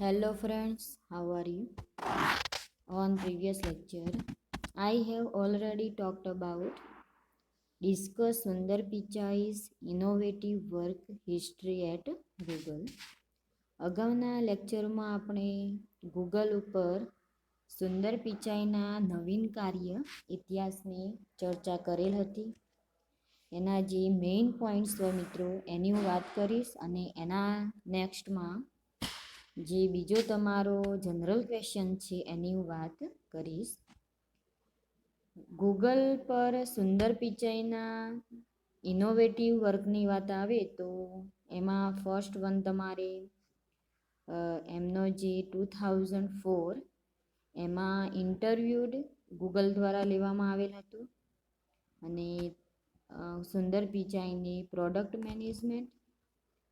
Hello friends, how are you? On previous lecture, I have already talked about discuss Sundar Pichai's innovative work history at Google. અગાઉના લેક્ચરમાં આપણે Google ઉપર સુંદર પિચાઈના નવીન કાર્ય ઇતિહાસની ચર્ચા કરેલ હતી. એના જે મેઇન પોઈન્ટ્સ હોય મિત્રો એની હું વાત કરીશ અને એના નેક્સ્ટમાં જે બીજો તમારો જનરલ ક્વેશ્ચન છે એની હું વાત કરીશ. ગૂગલ પર સુંદર પિચાઈના ઇનોવેટિવ વર્કની વાત આવે તો એમાં ફર્સ્ટ વન તમારે એમનો જે 2004 એમાં ઇન્ટરવ્યુડ ગૂગલ દ્વારા લેવામાં આવેલ હતું અને સુંદર પિચાઈની પ્રોડક્ટ મેનેજમેન્ટ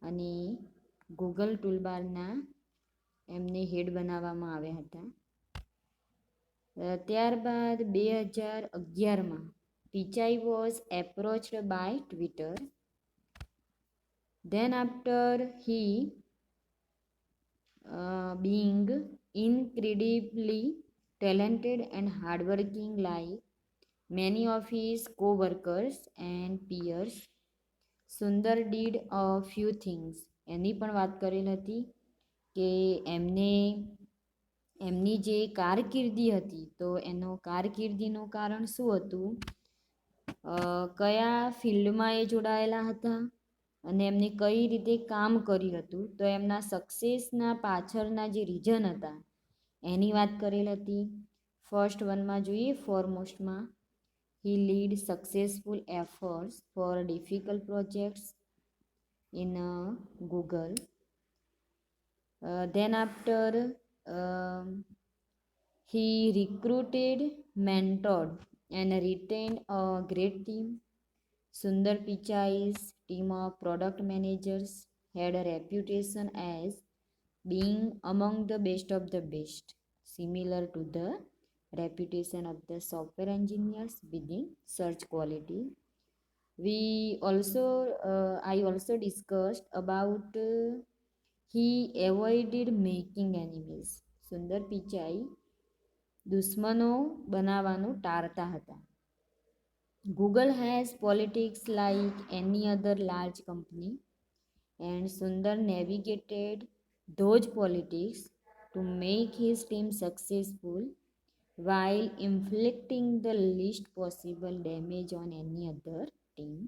અને ગૂગલ ટૂલબારના એમને હેડ બનાવવામાં આવ્યા હતા. ત્યારબાદ 2011માં Pichai was approached by Twitter. Then after he being incredibly talented and hardworking like many of his co-workers and peers, Sundar did a few things. એની પણ વાત કરેલ હતી કે એમની જે કારકિર્દી હતી તો એનો કારકિર્દીનું કારણ શું હતું, કયા ફિલ્ડમાં એ જોડાયેલા હતા અને એમને કઈ રીતે કામ કર્યું હતું, તો એમના સક્સેસના પાછળના જે રીઝન હતા એની વાત કરેલ હતી. ફર્સ્ટ વનમાં જોઈએ ફોરમોસ્ટમાં he lead successful efforts for difficult projects in Google. Then after he recruited, mentored and retained a great team. Sundar Pichai's team of product managers had a reputation as being among the best of the best, similar to the reputation of the software engineers within search quality. I also discussed about he avoided making enemies. સુંદર પિચાઈ દુશ્મનો બનાવવાનું ટાળતા હતા. Google has politics like any other large company, and Sundar navigated those politics to make his team successful while inflicting the least possible damage on any other team.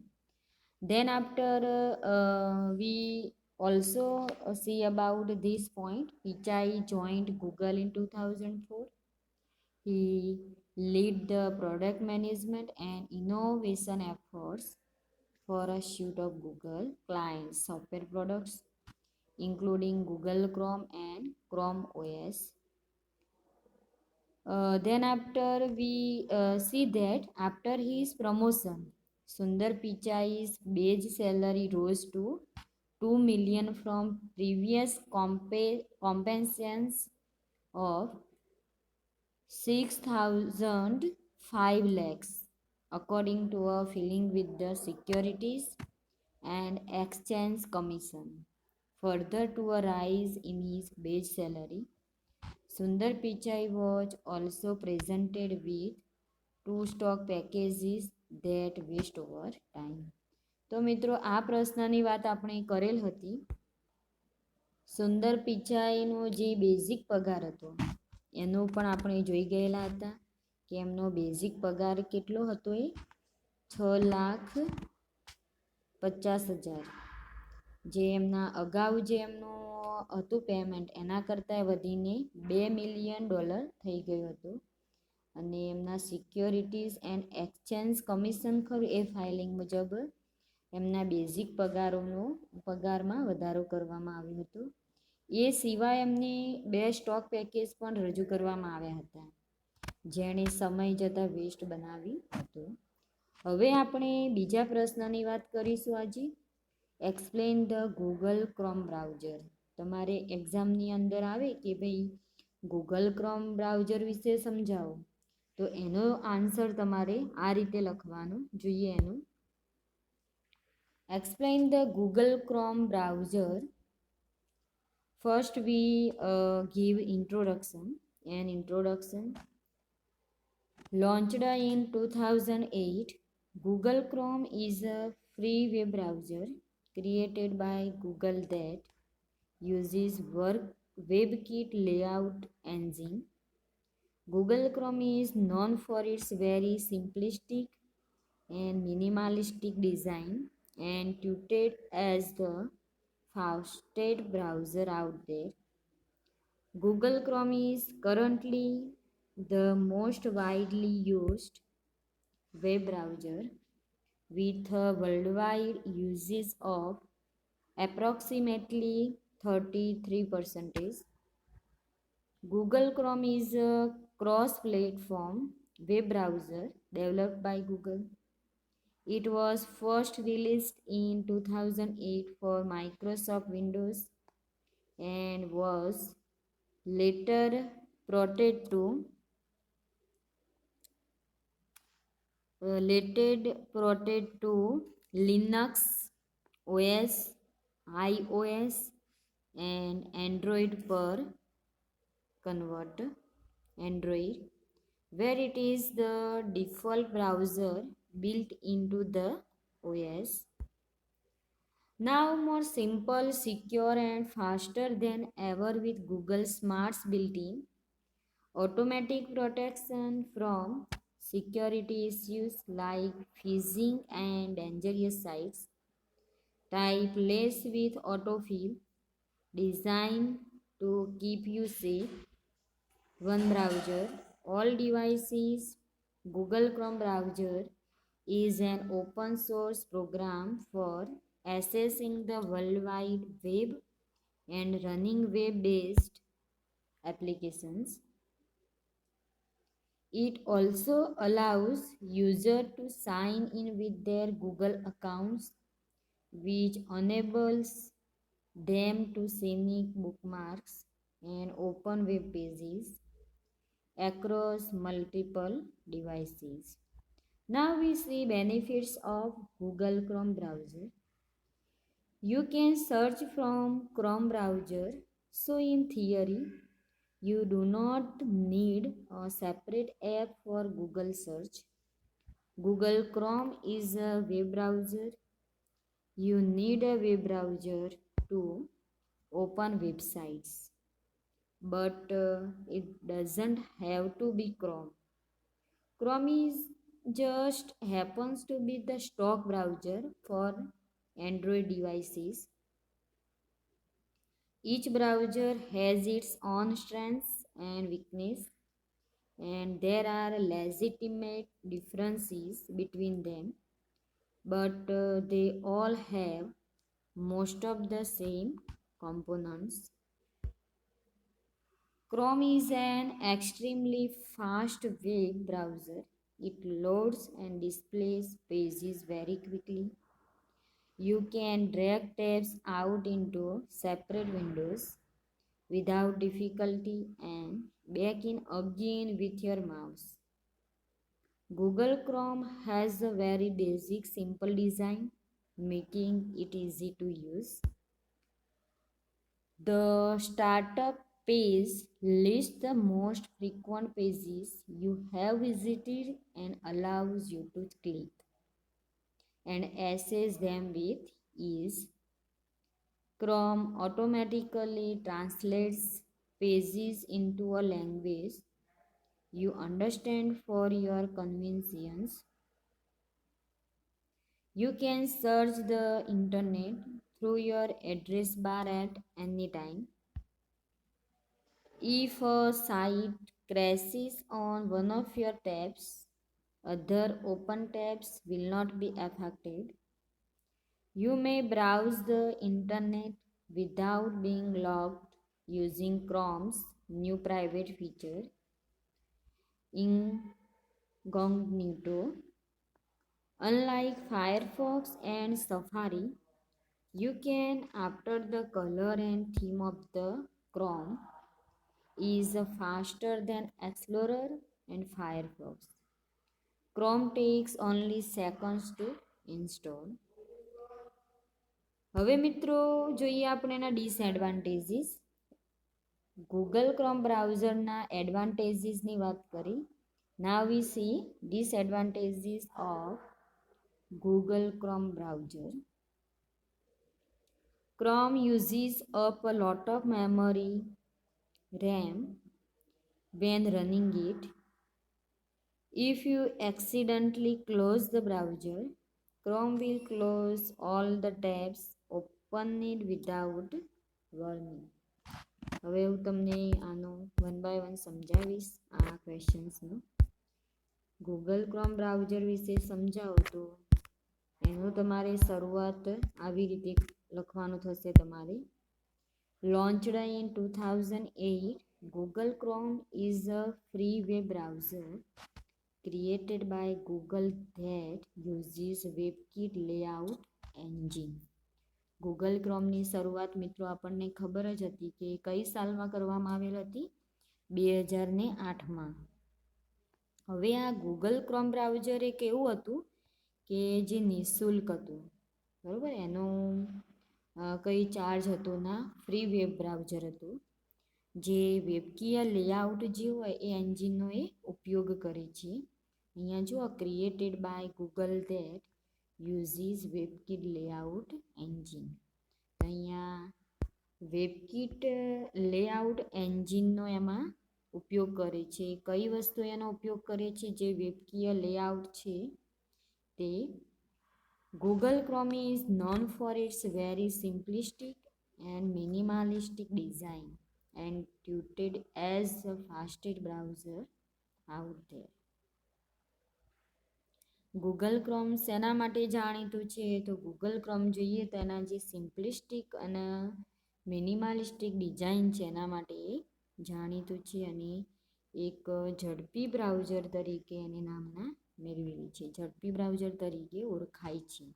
Then after we also see about this point, Pichai joined Google in 2004. He led the product management and innovation efforts for a suite of Google client software products, including Google Chrome and Chrome OS. Then after we see that after his promotion, Sundar Pichai's base salary rose to 2 million from previous compensations of 6,005 lakhs, according to a filing with the Securities and Exchange Commission. Further to a rise in his base salary, Sundar Pichai was also presented with 2 stock packages that vest over time. તો મિત્રો આ પ્રશ્નની વાત આપણે કરેલ હતી. સુંદર પિચાઈનો જે basic પગાર હતો એનો પણ આપણે જોઈ ગયેલા હતા કે એમનો બેઝિક પગાર કેટલો હતો, એ 6,50,000. જે એમના અગાઉ જે એમનું હતું પેમેન્ટ એના કરતાં વધીને $2 મિલિયન થઈ ગયું હતું. અને એમના સિક્યોરિટીઝ એન્ડ એક્સચેન્જ કમિશન ખરું એ ફાઇલિંગ મુજબ એમના બેઝિક પગારમાં વધારો કરવામાં આવ્યો હતો. એ સિવાય એમને 2 સ્ટોક પેકેજ પણ રજૂ કરવામાં આવ્યા હતા જેણે સમય જતાં વેસ્ટ બનાવ્યું હતું. હવે આપણે બીજા પ્રશ્નની વાત કરીશું આજે. Explain the Google Chrome browser. તમારે એક્ઝામની અંદર આવે કે ભાઈ ગૂગલ ક્રોમ બ્રાઉઝર વિશે સમજાવો, તો એનો આન્સર તમારે આ રીતે લખવાનું જોઈએ. એનું explain the Google Chrome browser. first we give introduction. An introduction. Launched in 2008, Google Chrome is a free web browser created by Google that uses WebKit layout engine. Google Chrome is known for its very simplistic and minimalistic design and touted as the fastest browser out there. Google Chrome is currently the most widely used web browser with a worldwide usage of approximately 33%. Google Chrome is a cross-platform web browser developed by Google. It was first released in 2008 for Microsoft Windows and was later ported to Linux OS, iOS, and Android per convert Android, where it is the default browser built into the OS. Now more simple, secure, and faster than ever with Google Smart's built-in automatic protection from security issues like phishing and dangerous sites. Type less with autofill, designed to keep you safe. One browser, all devices. Google Chrome browser is an open source program for accessing the World Wide Web and running web based applications. It also allows users to sign in with their Google accounts, which enables them to sync bookmarks and open web pages across multiple devices. Now we see benefits of Google Chrome browser. You can search from Chrome browser. So in theory, you do not need a separate app for Google search. Google Chrome is a web browser. You need a web browser to open websites, but it doesn't have to be Chrome. Chrome is just happens to be the stock browser for Android devices. Each browser has its own strengths and weaknesses, and there are legitimate differences between them, but they all have most of the same components. Chrome is an extremely fast web browser. It loads and displays pages very quickly. You can drag tabs out into separate windows without difficulty and back in again with your mouse. Google Chrome has a very basic simple design, making it easy to use. The startup page lists the most frequent pages you have visited and allows you to click and access them with ease. Chrome automatically translates pages into a language you understand for your convenience. You can search the internet through your address bar at any time. If a site crashes on one of your tabs, other open tabs will not be affected. You may browse the internet without being logged using Chrome's new private feature, Incognito. Unlike Firefox and Safari, you can alter the color and theme of the Chrome is faster than Explorer and Firefox. Chrome takes only seconds to install. હવે મિત્રો જોઈએ આપણે એના disadvantages. Google Chrome બ્રાઉઝરના એડવાન્ટેજીસની વાત કરી. Now we see disadvantages of Google Chrome browser. Chrome uses up a lot of memory RAM when running it. If you accidentally close the browser, Chrome will close all the tabs, open it without warning. હવે હું તમને આનો one by one સમજાવીશ આ ક્વેશ્ચન્સનું. Google Chrome browser વિશે સમજાવું તો એનું તમારે શરૂઆત આવી રીતે લખવાનું થશે તમારે. Launched in 2008, Google Chrome is a free web browser created by Google that uses WebKit layout engine. Google ક્રોમની શરૂઆત મિત્રો આપણને ખબર જ હતી કે કઈ સાલમાં કરવામાં આવેલ હતી, 2008માં. હવે આ ગૂગલ ક્રોમ બ્રાઉઝર એક એવું હતું કે જે નિઃશુલ્ક હતું, બરાબર. એનો કંઈ ચાર્જ હતો ના, ફ્રી વેબ બ્રાઉઝર હતું જે વેબકીય લેઆઉટ જે હોય એ એન્જિનનો એ ઉપયોગ કરે છે. અહીંયા જુઓ, created by Google that uses WebKit layout engine. અહીંયા વેબકીટ લેઆઉટ એન્જિનનો એમાં ઉપયોગ કરે છે. કઈ વસ્તુ એનો ઉપયોગ કરે છે? જે વેબકીય લેઆઉટ છે તે. Google Chrome is known for its very simplistic and minimalistic design and touted as the fastest browser out there. Google chrome શેના માટે જાણીતું છે? તો ગૂગલ ક્રોમ જોઈએ તો એના જે સિમ્પલિસ્ટિક અને મિનિમાલિસ્ટિક ડિઝાઇન છે એના માટે જાણીતું છે અને એક ઝડપી બ્રાઉઝર તરીકે એની નામના મેળવેલી છે, ઝડપી બ્રાઉઝર તરીકે ઓળખાય છે.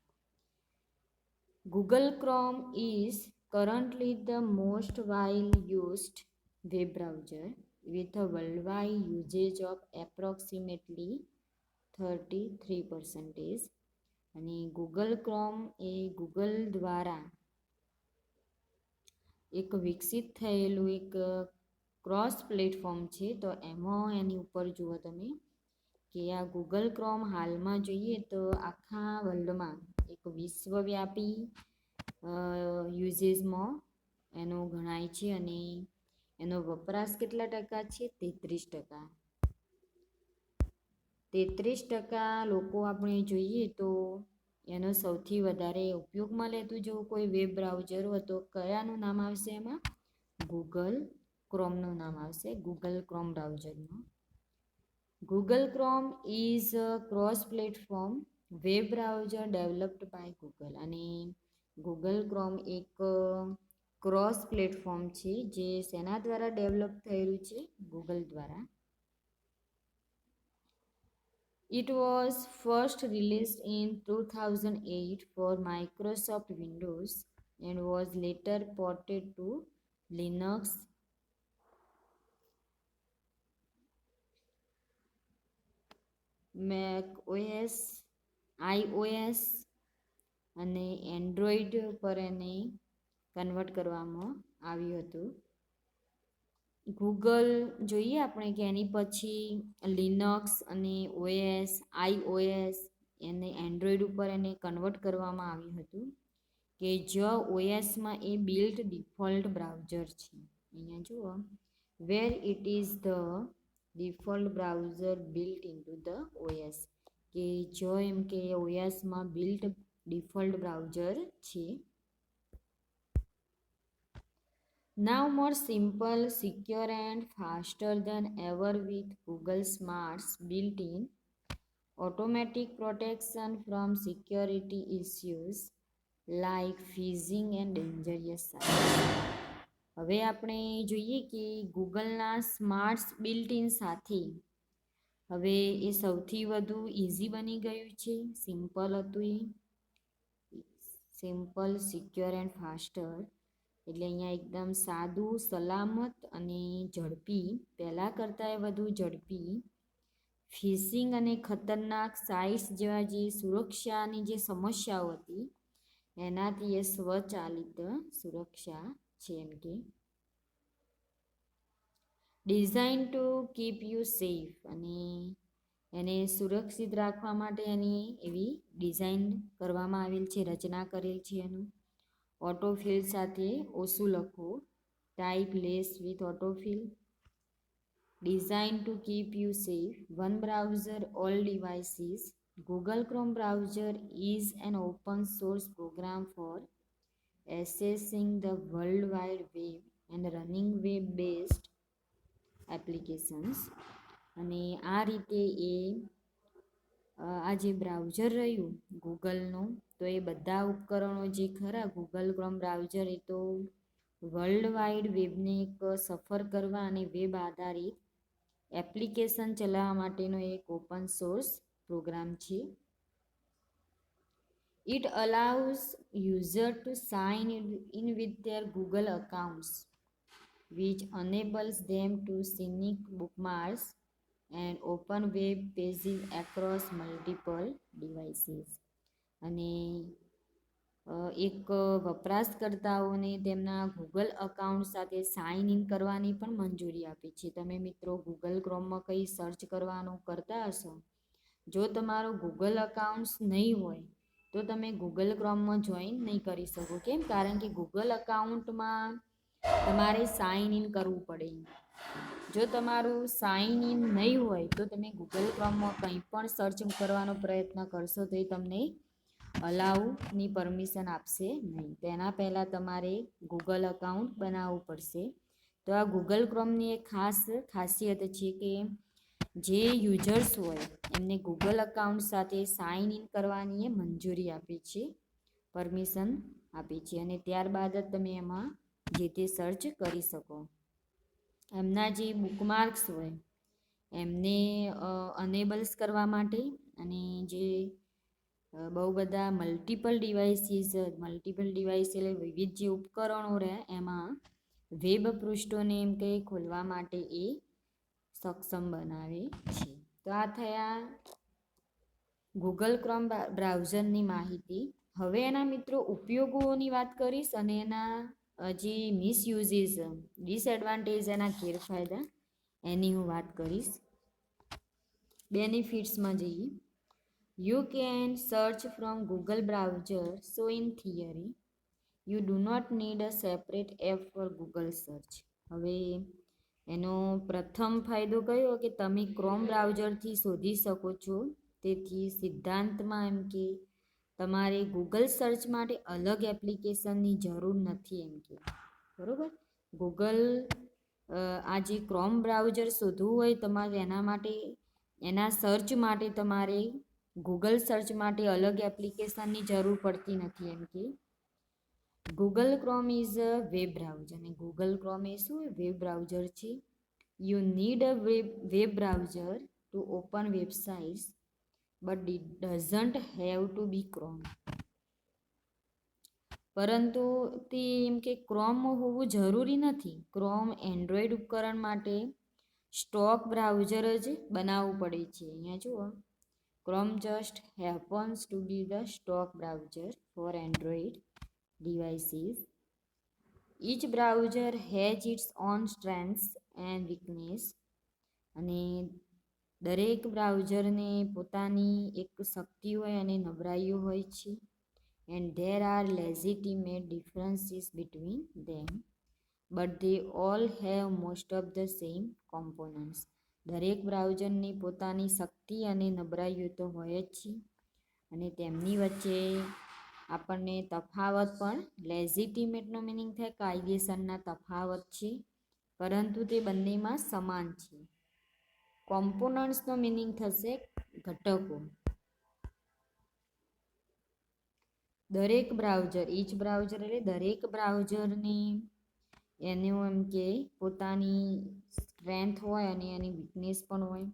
Google Chrome is currently the most widely used web browser with a worldwide usage of approximately 33%. અને ગૂગલ ક્રોમ એ ગૂગલ દ્વારા એક વિકસિત થયેલું એક ક્રોસ પ્લેટફોર્મ છે. તો એમાં એની ઉપર જુઓ તમે કે આ ગૂગલ ક્રોમ હાલમાં જોઈએ તો આખા વર્લ્ડમાં એક વિશ્વવ્યાપી યુઝેસમાં એનો ગણાય છે અને એનો વપરાશ કેટલા ટકા છે? 33%. 33% લોકો આપણે જોઈએ તો એનો સૌથી વધારે ઉપયોગમાં લેતું જો કોઈ વેબ બ્રાઉઝર હોય તો કયાનું નામ આવશે એમાં? ગૂગલ ક્રોમનું નામ આવશે, ગૂગલ ક્રોમ બ્રાઉઝરનું. Google Chrome is a cross-platform web browser developed by Google. અને ગૂગલ ક્રોમ એક ક્રોસ પ્લેટફોર્મ છે જે શેના દ્વારા ડેવલપ થયેલું છે? ગૂગલ દ્વારા. It was first released in 2008 for Microsoft Windows and was later ported to Linux, Mac OS, iOS અને એન્ડ્રોઈડ પર એને કન્વર્ટ કરવામાં આવ્યું હતું. ગૂગલ જોઈએ આપણે કે એની પછી લિનક્સ અને ઓએસ, iOS એને એન્ડ્રોઈડ ઉપર એને કન્વર્ટ કરવામાં આવ્યું હતું કે જો ઓએસમાં એ બિલ્ટ ડિફોલ્ટ બ્રાઉઝર છે. અહીંયા જુઓ, where it is the default browser built into the OS, કે જો એમ કે ઓએસમાં બિલ્ટ ડિફોલ્ટ બ્રાઉઝર છે. Now more simple, secure and faster than ever with Google Smart's built-in automatic protection from security issues like phishing and dangerous sites. હવે આપણે જોઈએ કે ગૂગલના સ્માર્ટ્સ બિલ્ટ-ઇન સાથે હવે એ સૌથી વધુ ઇઝી બની ગયું છે. સિમ્પલ હતું એ, સિમ્પલ, સિક્યોર એન્ડ ફાસ્ટર, એટલે અહીંયા એકદમ સાદું, સલામત અને ઝડપી, પહેલાં કરતાં એ વધુ ઝડપી. ફિશિંગ અને ખતરનાક સાઇટ્સ જેવા જે સુરક્ષાની જે સમસ્યાઓ હતી એનાથી એ સ્વચાલિત સુરક્ષા છે એમ કે. Design to keep you safe, અને એને સુરક્ષિત રાખવા માટે એની એવી ડિઝાઇન કરવામાં આવેલ છે, રચના કરેલ છે એનું. ઓટોફિલ સાથે ઓછું લખો. Type less with autofill. Design to keep you safe. One browser all devices. Google Chrome browser is an open source program for accessing the World Wide Web and running web-based applications. અને આ રીતે આ જે browser રહ્યું ગૂગલનું, તો એ બધા ઉપકરણો જે ખરા ગૂગલ ક્રોમ બ્રાઉઝર, એ તો વર્લ્ડ વાઇડ વેબને એક સફર કરવા અને વેબ આધારિત એપ્લિકેશન ચલાવવા માટેનો એક ઓપન સોર્સ પ્રોગ્રામ છે. It allows users to sign in with their Google accounts, which enables them to sync bookmarks and open web pages across multiple devices. અને એક વપરાશકર્તાઓને તેમના ગૂગલ અકાઉન્ટ સાથે સાઇન ઇન કરવાની પણ મંજૂરી આપી છે. તમે મિત્રો ગૂગલ ક્રોમમાં કંઈ સર્ચ કરવાનું કરતા હશો, જો તમારું ગૂગલ અકાઉન્ટ નહીં હોય તો તમે ગૂગલ ક્રોમમાં જોઈન નહીં કરી શકો. કેમ? કારણ કે ગૂગલ અકાઉન્ટમાં તમારે સાઇન ઇન કરવું પડે. જો તમારું સાઇન ઇન નહીં હોય તો તમે ગૂગલ ક્રોમમાં કંઈ પણ સર્ચ કરવાનો પ્રયત્ન કરશો તો એ તમને અલાઉની પરમિશન આપશે નહીં. તેના પહેલાં તમારે ગૂગલ અકાઉન્ટ બનાવવું પડશે. તો આ ગૂગલ ક્રોમની એક ખાસિયત છે કે જે યુઝર્સ હોય એમને ગૂગલ અકાઉન્ટ સાથે સાઇન ઇન કરવાની એ મંજૂરી આપી છે, પરમિશન આપી છે, અને ત્યારબાદ જ તમે એમાં જે તે સર્ચ કરી શકો. એમના જે બુકમાર્ક્સ હોય એમને અનેબલ્સ કરવા માટે, અને જે બહુ બધા મલ્ટિપલ ડિવાઇસ એટલે વિવિધ જે ઉપકરણો રહે એમાં વેબ પૃષ્ઠોને એમ કે ખોલવા માટે એ સક્ષમ બનાવે છે. તો આ થયા ગૂગલ ક્રોમ બ્રાઉઝરની માહિતી. હવે એના મિત્રો ઉપયોગોની વાત કરીશ, અને એના જે મિસયુઝીસ, ડિસએડવાન્ટેજ, એના ગેરફાયદા, એની હું વાત કરીશ. બેનિફિટ્સમાં જઈએ. You can search from Google browser, so in theory, you do not need a separate app for Google search. હવે એનો પ્રથમ ફાયદો કયો કે તમે ક્રોમ બ્રાઉઝરથી શોધી શકો છો. તેથી સિદ્ધાંતમાં એમ કે તમારે ગૂગલ સર્ચ માટે અલગ એપ્લિકેશનની જરૂર નથી એમ કે, બરાબર. ગૂગલ આ જે ક્રોમ બ્રાઉઝર શોધવું હોય તમારે એના માટે, એના સર્ચ માટે તમારે ગૂગલ સર્ચ માટે અલગ એપ્લિકેશનની જરૂર પડતી નથી એમ કે. Google Chrome is a web browser, અને ગૂગલ ક્રોમ એ શું વેબ બ્રાઉઝર છે. You need a web browser to open websites, but it doesn't have to be Chrome. પરંતુ તે એમ કે ક્રોમ હોવું જરૂરી નથી. ક્રોમ એન્ડ્રોઈડ ઉપકરણ માટે સ્ટોક બ્રાઉઝર જ બનાવવું પડે છે. અહીંયા જુઓ, Chrome just happens to be the stock browser for Android devices. Each browser has its own strengths and weakness. અને દરેક બ્રાઉઝરને પોતાની એક શક્તિ હોય અને નબળાઈઓ હોય છે. And there are legitimate differences between them, but they all have most of the same components. દરેક બ્રાઉઝરની પોતાની શક્તિ અને નબળાઈઓ તો હોય જ છે, અને તેમની વચ્ચે આપણને તફાવત પણ, લેજિટિમેટનો મિનિંગ થાય કાયદેસરના તફાવત છે, પરંતુ તે બંનેમાં સમાન છે. કોમ્પોનન્ટ્સનો મિનિંગ થશે ઘટકો. દરેક બ્રાઉઝર, ઈચ બ્રાઉઝર એટલે દરેક બ્રાઉઝરની એનું એમ કે પોતાની સ્ટ્રેન્થ હોય અને એની વીકનેસ પણ હોય,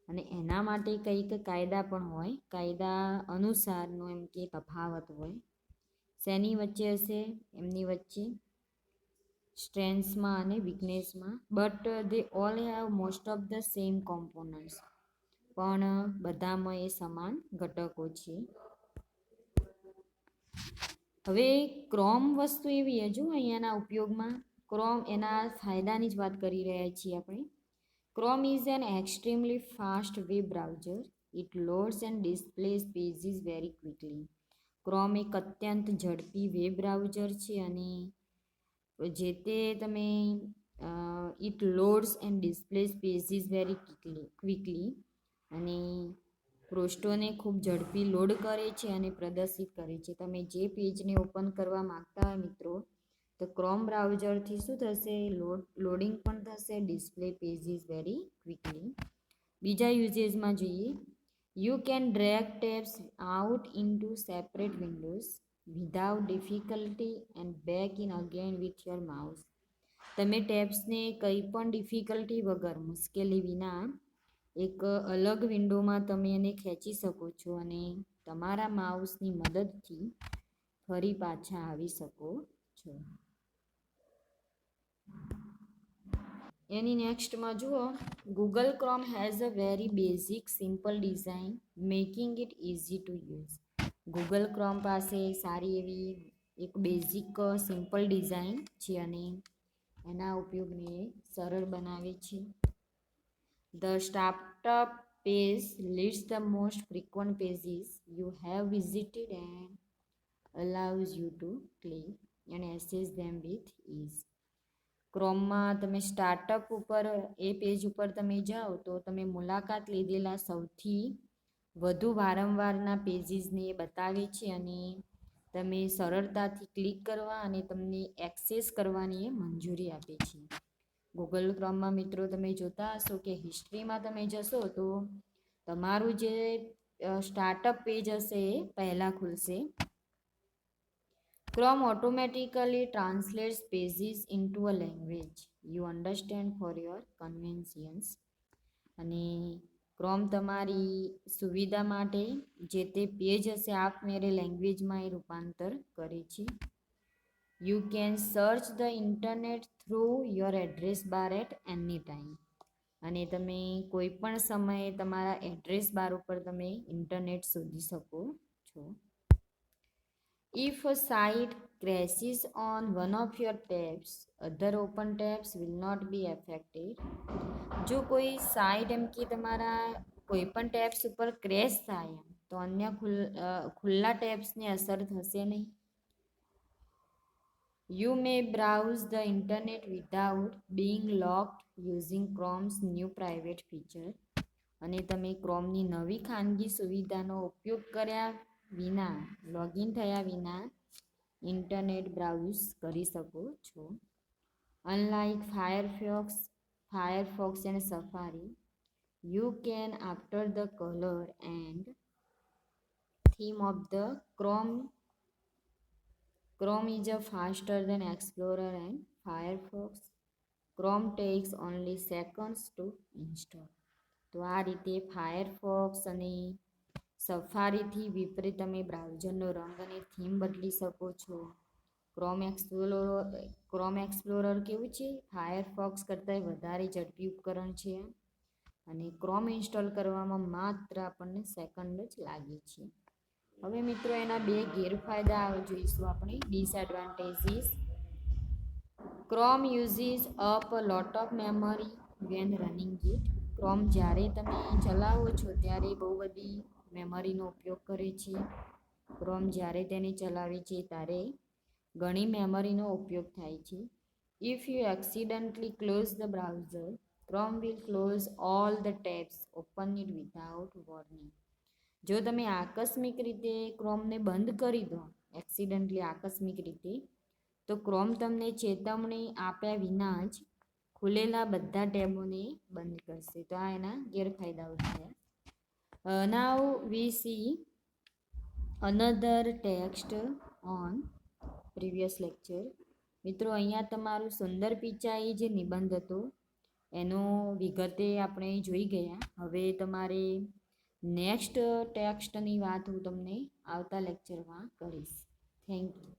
અને એના માટે કંઈક કાયદા પણ હોય, કાયદા અનુસારનો એમ કે તફાવત હોય. શેની વચ્ચે હશે? એમની વચ્ચે સ્ટ્રેન્થ્સમાં અને વીકનેસમાં. But they all have most of the same components, પણ બધામાં એ સમાન ઘટકો છે. હવે ક્રોમ વસ્તુ એવી હજુ અહીંયાના ઉપયોગમાં ક્રોમ એના ફાયદાની જ વાત કરી રહ્યા છીએ આપણે. Chrome is an extremely fast web browser. It loads and displace pages very quickly. Chrome એક અત્યંત ઝડપી વેબ બ્રાઉઝર છે અને જે તે તમે it loads and displace pages very quickly અને પૃષ્ઠોને ખૂબ ઝડપી લોડ કરે છે અને પ્રદર્શિત કરે છે. તમે જે પેજને ઓપન કરવા માંગતા હોય મિત્રો, તો ક્રોમ બ્રાઉઝરથી શું થશે, લોડિંગ પણ થશે, ડિસ્પ્લે પેજીસ વેરી ક્વિકલી. બીજા યુઝેસમાં જોઈએ. You can drag tabs out into separate Windows without difficulty and back in again with your mouse. તમે ટેબ્સને કંઈ પણ ડિફિકલ્ટી વગર, મુશ્કેલી વિના એક અલગ વિન્ડોમાં તમે એને ખેંચી શકો છો અને તમારા માઉસની મદદથી ફરી પાછા આવી શકો છો. એની નેક્સ્ટમાં જુઓ. Google chrome has a very basic simple design making it easy to use. Google chrome પાસે સારી એવી એક બેઝિક સિમ્પલ ડિઝાઇન છે અને એના ઉપયોગને સરળ બનાવે છે. The startup page lists the most frequent pages you have visited and allows you to click and access them with ease. ક્રોમમાં તમે સ્ટાર્ટઅપ ઉપર એ પેજ ઉપર તમે જાઓ તો તમે મુલાકાત લીધેલા સૌથી વધુ વારંવારના પેજીસને એ બતાવે છે અને તમે સરળતાથી ક્લિક કરવા અને તમને એક્સેસ કરવાની એ મંજૂરી આપે છે. ગૂગલ ક્રોમમાં મિત્રો તમે જોતા હશો કે હિસ્ટ્રીમાં તમે જશો તો તમારું જે સ્ટાર્ટઅપ પેજ હશે એ પહેલાં ખુલશે. Chrome automatically translates pages into a language you understand for your convenience. અને ક્રોમ તમારી સુવિધા માટે જે તે પેજ હશે આપમેળે લેંગ્વેજમાં એ રૂપાંતર કરે છે. You can search the internet through your address bar at any time. અને તમે કોઈ પણ સમયે તમારા એડ્રેસ બાર ઉપર તમે ઇન્ટરનેટ શોધી શકો છો. If a site crashes on one of your tabs, other open tabs will not be affected. જો કોઈ સાઇટ એમ કે તમારા કોઈ પણ ટેબ્સ ઉપર ક્રેશ થાય તો અન્ય ખુલ્લા ટેબ્સને અસર થશે નહીં. You may browse the internet without being logged using Chrome's new private feature. અને તમે ક્રોમની નવી ખાનગી સુવિધાનો ઉપયોગ કર્યા વિના, લોગિન થયા વિના ઇન્ટરનેટ બ્રાઉઝ કરી શકો છો. Unlike Firefox and safari, you can after the color and theme of the Chrome is a faster than Explorer and Firefox. Chrome takes only seconds to install. તો આ રીતે ફાયરફોક્સ અને સફારીથી વિપરીત તમે બ્રાઉઝરનો રંગ અને થીમ બદલી શકો છો. ક્રોમ એક્સપ્લોરર કેવું છે, ફાયરફોક્સ કરતાં વધારે ઝડપી ઉપકરણ છે અને ક્રોમ ઇન્સ્ટોલ કરવામાં માત્ર આપણને સેકન્ડ જ લાગે છે. હવે મિત્રો એના બે ગેરફાયદા જોઈશું આપણે, disadvantages. Chrome uses up a lot of memory when running it. Chrome જ્યારે તમે ચલાવો છો ત્યારે બહુ બધી મેમરીનો ઉપયોગ કરે છે. ક્રોમ જ્યારે તેને ચલાવે છે ત્યારે ઘણી મેમરીનો ઉપયોગ થાય છે. If you accidentally close the browser, Chrome will close all the tabs open it without warning. જો તમે આકસ્મિક રીતે ક્રોમને બંધ કરી દો, એક્સિડન્ટલી આકસ્મિક રીતે, તો ક્રોમ તમને ચેતવણી આપ્યા વિના જ ખુલેલા બધા ટેબોને બંધ કરશે. તો આ એના ગેરફાયદાઓ થયા. Now we see another text on previous lecture. મિત્રો અહીંયા તમારું સુંદર પિચાઈ જે નિબંધ હતો એનો વિગતે આપણે જોઈ ગયા. હવે તમારે નેક્સ્ટ ટેક્સ્ટની વાત હું તમને આવતા લેક્ચરમાં કરીશ. Thank you.